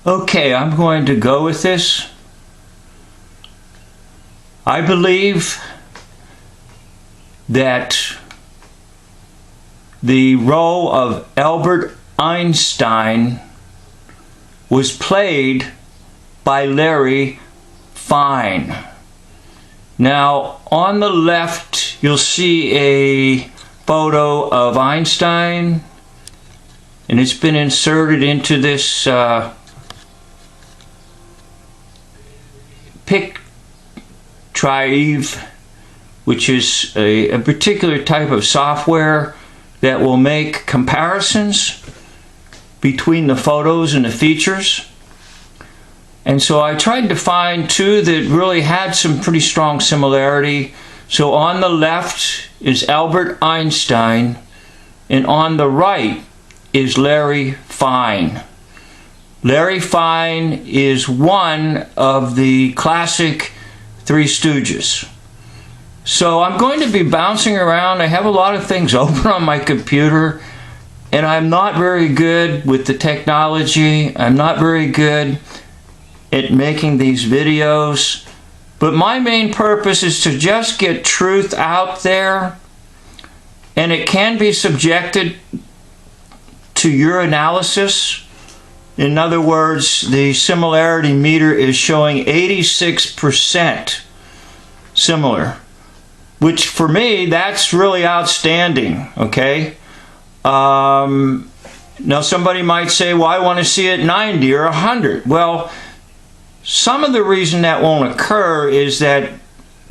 Okay, I'm going to go with this. I believe that the role of Albert Einstein was played by Larry Fine. Now, on the left, you'll see a photo of Einstein, and it's been inserted into this pic drive, which is a particular type of software that will make comparisons between the photos and the features. And so I tried to find two that really had some pretty strong similarity. So on the left is Albert Einstein, and on the right is Larry Fine. Larry Fine is one of the classic Three Stooges. So I'm going to be bouncing around. I have a lot of things open on my computer, and I'm not very good with the technology. I'm not very good at making these videos. But my main purpose is to just get truth out there, and it can be subjected to your analysis. In other words, the similarity meter is showing 86% similar, which for me, that's really outstanding, okay? Now somebody might say, well, I want to see it 90 or 100. Well, some of the reason that won't occur is that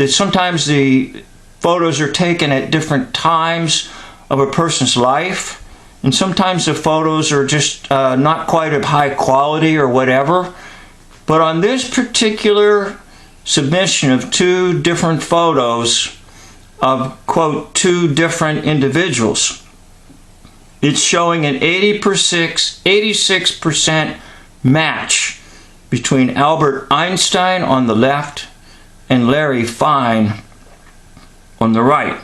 sometimes the photos are taken at different times of a person's life, and sometimes the photos are just not quite of high quality or whatever. But on this particular submission of two different photos of, quote, two different individuals, it's showing an 86% match between Albert Einstein on the left and Larry Fine on the right.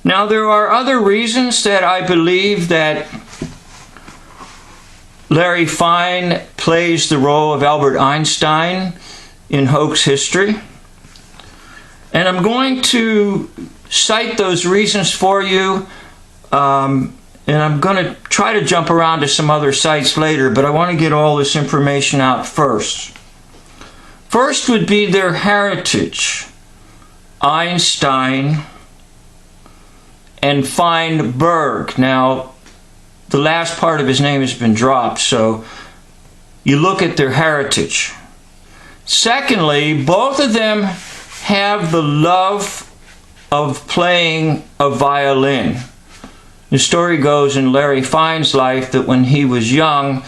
Now, there are other reasons that I believe that Larry Fine plays the role of Albert Einstein in hoax history. And I'm going to cite those reasons for you, and I'm going to try to jump around to some other sites later, but I want to get all this information out first. First would be their heritage. Einstein and Feinberg. Now, the last part of his name has been dropped, so you look at their heritage. Secondly, both of them have the love of playing a violin. The story goes in Larry Fine's life that when he was young,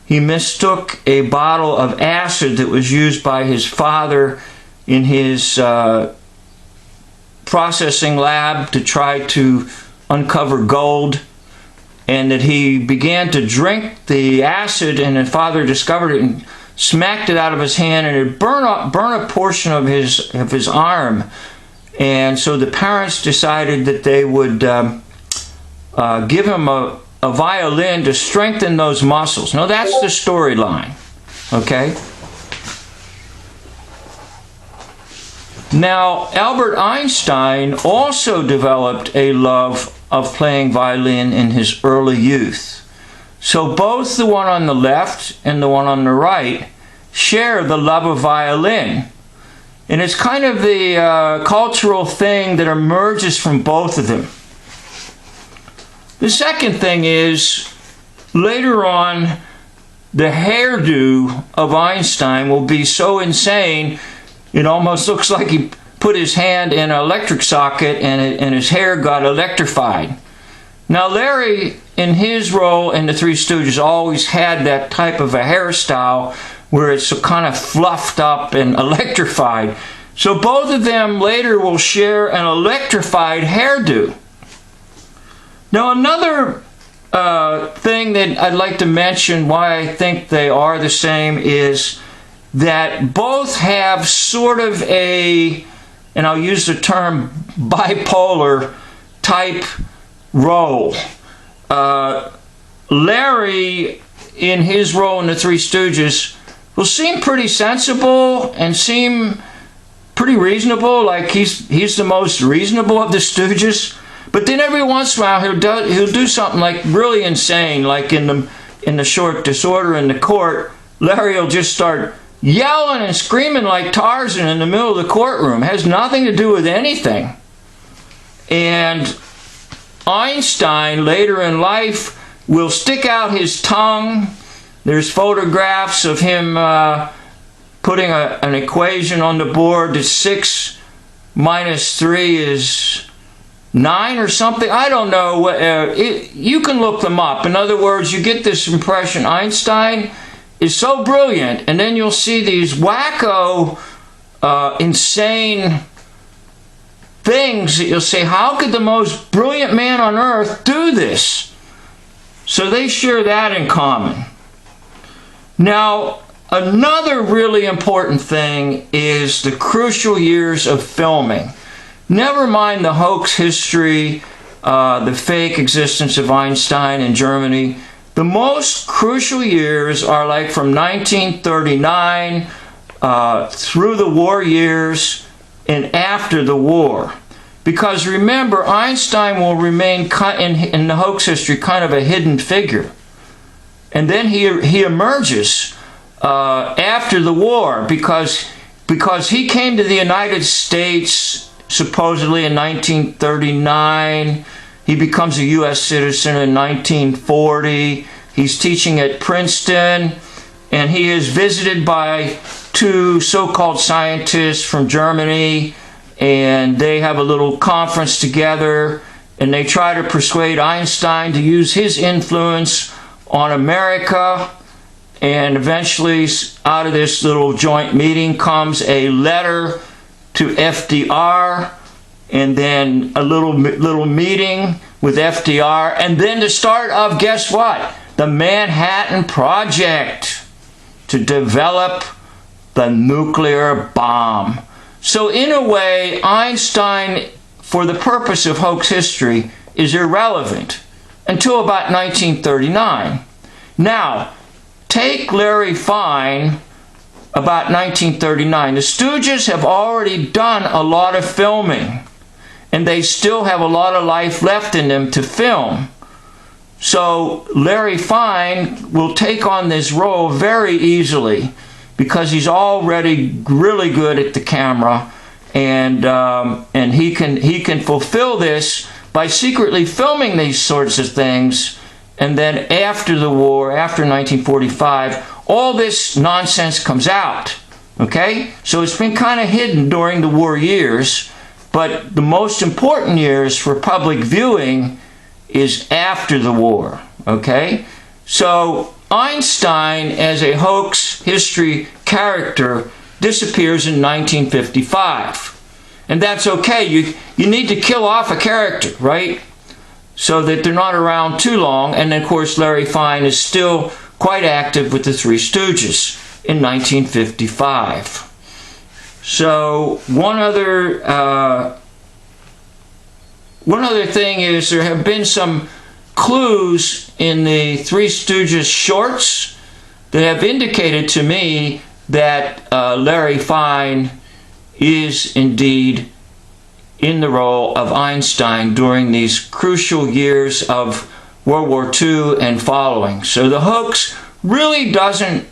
he mistook a bottle of acid that was used by his father in his processing lab to try to uncover gold, and that he began to drink the acid, and his father discovered it and smacked it out of his hand, and it burned a portion of his arm. And so the parents decided that they would give him a violin to strengthen those muscles. Now that's the storyline, okay? Now, Albert Einstein also developed a love of playing violin in his early youth. So both the one on the left and the one on the right share the love of violin. And it's kind of the cultural thing that emerges from both of them. The second thing is, later on, the hairdo of Einstein will be so insane, it almost looks like he put his hand in an electric socket and his hair got electrified. Now, Larry, in his role in the Three Stooges, always had that type of a hairstyle where it's kind of fluffed up and electrified. So both of them later will share an electrified hairdo. Now, another thing that I'd like to mention why I think they are the same is that both have sort of a, and I'll use the term bipolar type role. Larry, in his role in the Three Stooges, will seem pretty sensible and seem pretty reasonable, like he's the most reasonable of the Stooges. But then every once in a while he'll do something like really insane, like in the short Disorder in the Court, Larry will just start yelling and screaming like Tarzan in the middle of the courtroom. It has nothing to do with anything. And Einstein, later in life, will stick out his tongue. There's photographs of him putting an equation on the board that 6 minus 3 is 9 or something. I don't know. You can look them up. In other words, you get this impression Einstein is so brilliant, and then you'll see these wacko, insane things that you'll say, how could the most brilliant man on earth do this? So they share that in common. Now, another really important thing is the crucial years of filming. Never mind the hoax history, the fake existence of Einstein in Germany. The most crucial years are like from 1939 through the war years and after the war. Because remember, Einstein will remain in the hoax history kind of a hidden figure. And then he emerges after the war because he came to the United States supposedly in 1939. He becomes a U.S. citizen in 1940. He's teaching at Princeton, and he is visited by 2 so-called scientists from Germany, and they have a little conference together, and they try to persuade Einstein to use his influence on America. And eventually, out of this little joint meeting comes a letter to FDR, and then a little meeting with FDR, and then the start of, guess what? The Manhattan Project to develop the nuclear bomb. So in a way, Einstein, for the purpose of hoax history, is irrelevant until about 1939. Now, take Larry Fine about 1939. The Stooges have already done a lot of filming, and they still have a lot of life left in them to film. So Larry Fine will take on this role very easily because he's already really good at the camera, and he can fulfill this by secretly filming these sorts of things. And then after the war, after 1945, all this nonsense comes out. Okay? So it's been kind of hidden during the war years, but the most important years for public viewing is after the war. Okay? So Einstein, as a hoax history character, disappears in 1955. And that's okay. You need to kill off a character, right? So that they're not around too long. And of course, Larry Fine is still quite active with the Three Stooges in 1955. So one other thing is there have been some clues in the Three Stooges shorts that have indicated to me that Larry Fine is indeed in the role of Einstein during these crucial years of World War II and following. So the hoax really doesn't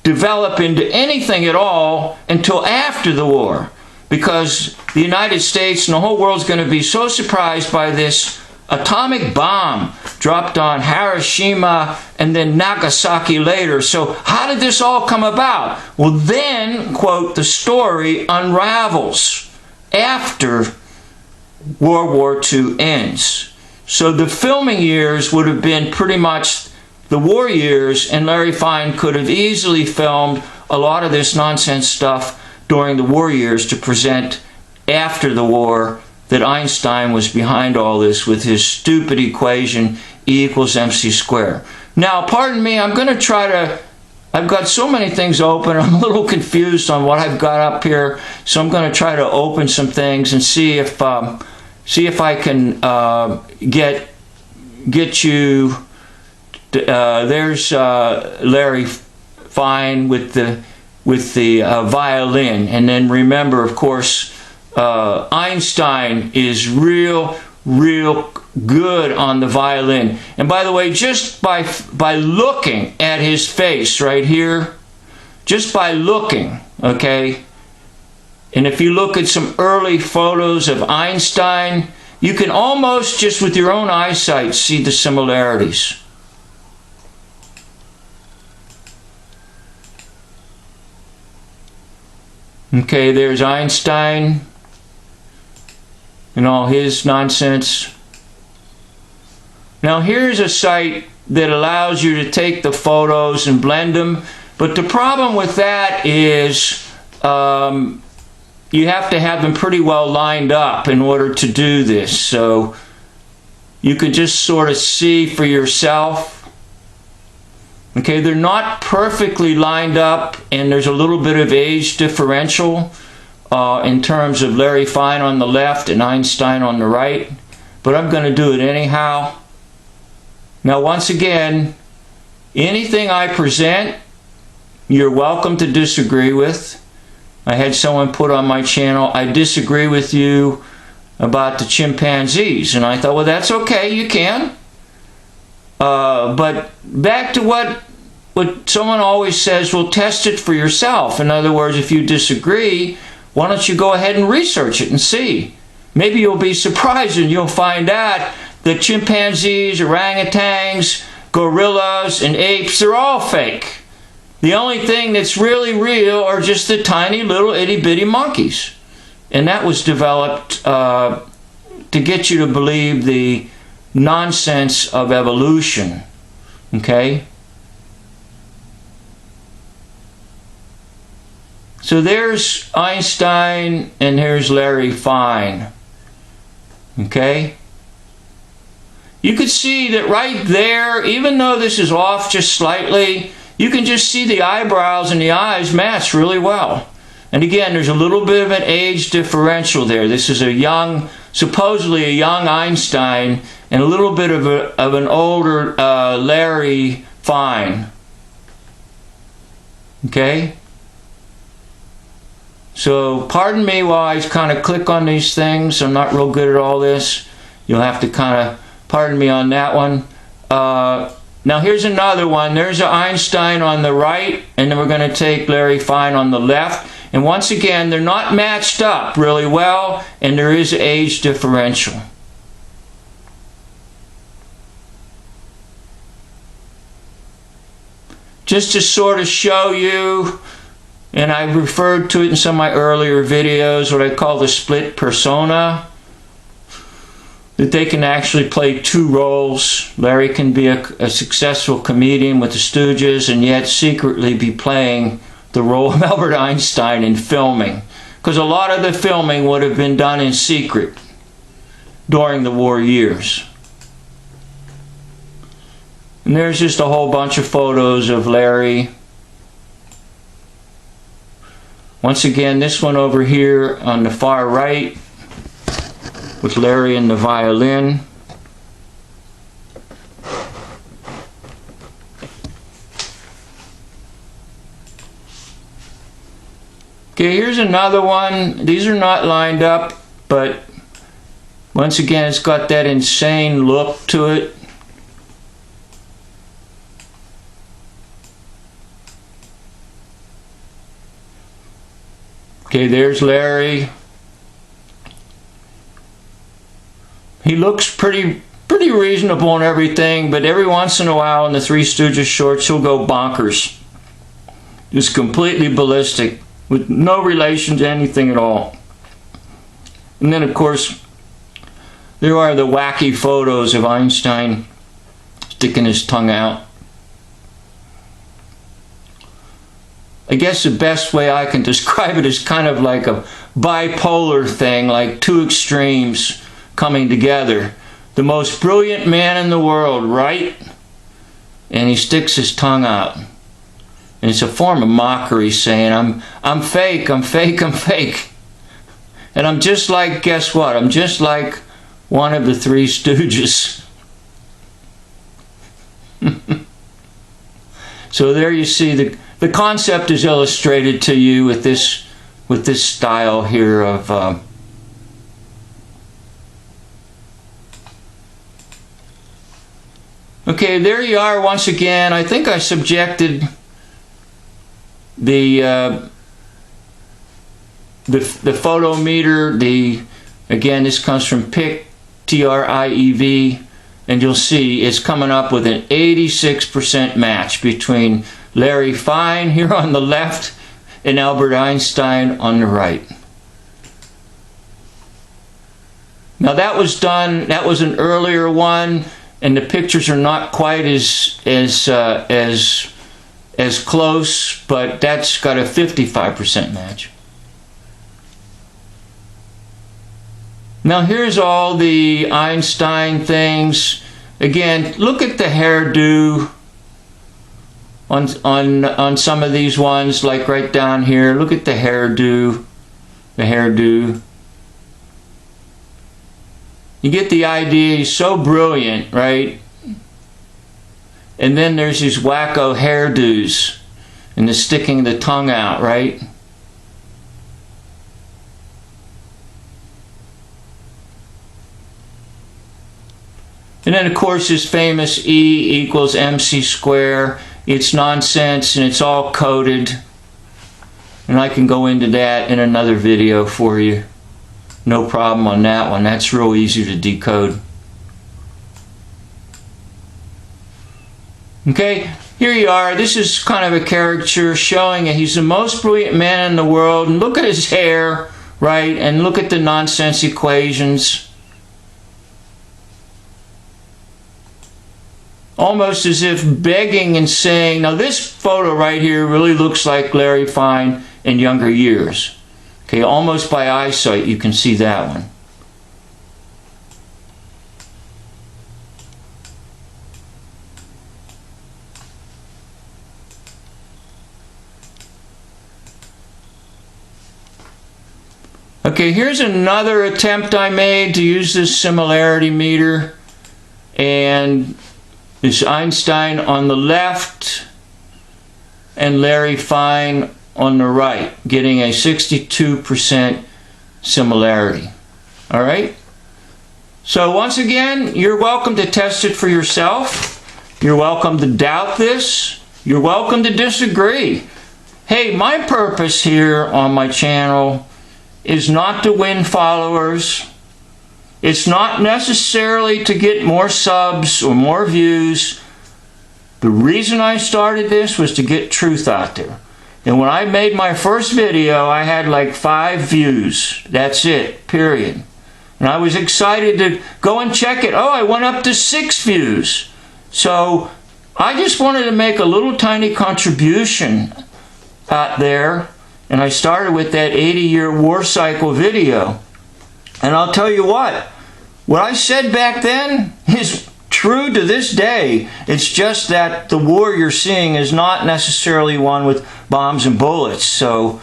develop into anything at all until after the war, because the United States and the whole world is going to be so surprised by this atomic bomb dropped on Hiroshima and then Nagasaki later. So how did this all come about? Well, then, quote, the story unravels after World War II ends. So the filming years would have been pretty much the war years, and Larry Fine could have easily filmed a lot of this nonsense stuff during the war years to present after the war that Einstein was behind all this with his stupid equation E equals mc squared. Now, pardon me, I'm going to try to, I've got so many things open, I'm a little confused on what I've got up here, so I'm going to try to open some things and see if I can get you, there's Larry fine with the violin. And then remember, of course, Einstein is real good on the violin. And by the way, just by looking at his face right here, just by looking, okay, and if you look at some early photos of Einstein, you can almost just with your own eyesight see the similarities. Okay, there's Einstein and all his nonsense. Now here's a site that allows you to take the photos and blend them, but the problem with that is you have to have them pretty well lined up in order to do this. So you can just sort of see for yourself. Okay, they're not perfectly lined up, and there's a little bit of age differential in terms of Larry Fine on the left and Einstein on the right, but I'm going to do it anyhow. Now once again, anything I present, you're welcome to disagree with. I had someone put on my channel, I disagree with you about the chimpanzees, and I thought, well, that's okay, you can. But back to what someone always says, well, test it for yourself. In other words, if you disagree, why don't you go ahead and research it and see? Maybe you'll be surprised and you'll find out that chimpanzees, orangutans, gorillas, and apes, they're all fake. The only thing that's really real are just the tiny little itty-bitty monkeys. And that was developed to get you to believe the nonsense of evolution. Okay? So there's Einstein and here's Larry Fine. Okay? You could see that right there, even though this is off just slightly, you can just see the eyebrows and the eyes match really well. And again, there's a little bit of an age differential there. This is a young, supposedly a young Einstein, and a little bit of an older Larry Fine. Okay? So, pardon me while I kind of click on these things. I'm not real good at all this. You'll have to kind of pardon me on that one. Now here's another one. There's Einstein on the right, and then we're going to take Larry Fine on the left. And once again, they're not matched up really well, and there is age differential. Just to sort of show you, and I referred to it in some of my earlier videos, what I call the split persona, that they can actually play two roles. Larry can be a successful comedian with the Stooges and yet secretly be playing the role of Albert Einstein in filming, because a lot of the filming would have been done in secret during the war years. And there's just a whole bunch of photos of Larry. Once again, this one over here on the far right with Larry and the violin. Okay, here's another one. These are not lined up, but once again, it's got that insane look to it. Okay, there's Larry. He looks pretty reasonable and everything, but every once in a while in the Three Stooges shorts, he'll go bonkers. Just completely ballistic, with no relation to anything at all. And then, of course, there are the wacky photos of Einstein sticking his tongue out. I guess the best way I can describe it is kind of like a bipolar thing, like two extremes coming together. The most brilliant man in the world, right? And he sticks his tongue out. And it's a form of mockery, saying, I'm fake, I'm fake, I'm fake. And I'm just like, guess what? I'm just like one of the Three Stooges. So there you see the concept is illustrated to you with this style here of okay, there you are once again. I think I subjected the photometer. Again, this comes from PIC, TRIEV, and you'll see it's coming up with an 86% match between Larry Fine here on the left and Albert Einstein on the right. Now that was an earlier one, and the pictures are not quite as close, but that's got a 55% match. Now here's all the Einstein things. Again, look at the hairdo on some of these ones, like right down here. Look at the hairdo. You get the idea. He's so brilliant, right? And then there's these wacko hairdos and the sticking the tongue out, right? And then, of course, his famous E equals mc squared. It's nonsense, and it's all coded. And I can go into that in another video for you. No problem on that one. That's real easy to decode. Okay, here you are. This is kind of a caricature showing that he's the most brilliant man in the world. And look at his hair, right? And look at the nonsense equations. Almost as if begging and saying, now this photo right here really looks like Larry Fine in younger years. Okay, almost by eyesight you can see that one. Okay, here's another attempt I made to use this similarity meter, and it's Einstein on the left and Larry Fine on the right, getting a 62% similarity. All right? So once again, you're welcome to test it for yourself. You're welcome to doubt this. You're welcome to disagree. Hey, my purpose here on my channel is not to win followers. It's not necessarily to get more subs or more views. The reason I started this was to get truth out there. And when I made my first video, I had like 5 views. That's it, period. And I was excited to go and check it. Oh, I went up to 6 views. So I just wanted to make a little tiny contribution out there. And I started with that 80-year war cycle video. And I'll tell you what I said back then is true to this day. It's just that the war you're seeing is not necessarily one with bombs and bullets. So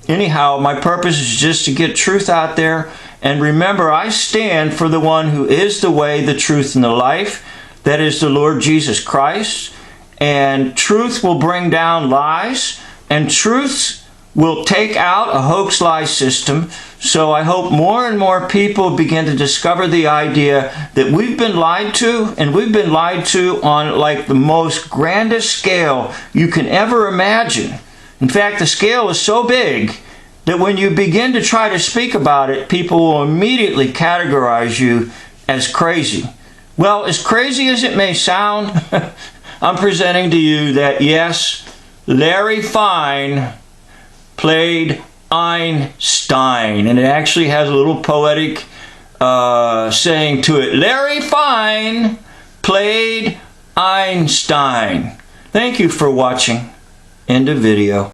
anyhow, my purpose is just to get truth out there. And remember, I stand for the one who is the way, the truth, and the life. That is the Lord Jesus Christ. And truth will bring down lies. And truth will take out a hoax lie system. So I hope more and more people begin to discover the idea that we've been lied to, and we've been lied to on like the most grandest scale you can ever imagine. In fact, the scale is so big that when you begin to try to speak about it, people will immediately categorize you as crazy. Well, as crazy as it may sound, I'm presenting to you that yes, Larry Fine played Einstein, and it actually has a little poetic saying to it. Larry Fine played Einstein. Thank you for watching. End of video.